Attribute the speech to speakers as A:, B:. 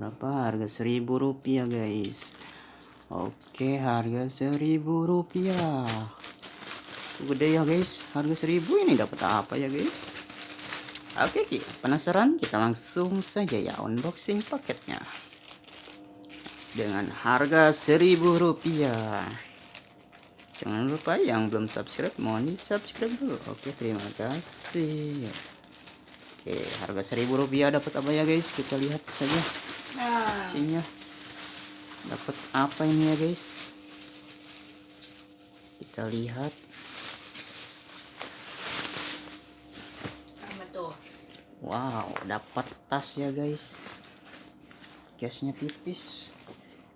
A: Berapa harga Rp1.000 guys. Oke, harga Rp1.000. Gede ya guys, harga 1.000 ini dapat apa ya guys? Oke, penasaran? Kita langsung saja ya unboxing paketnya dengan harga Rp1.000. Jangan lupa yang belum subscribe mohon di subscribe dulu. Oke, terima kasih. Oke, harga Rp1.000 dapat apa ya guys? Kita lihat saja isinya. Dapat apa ini ya guys? Kita lihat. Wow, dapat tas ya guys. Gasnya tipis.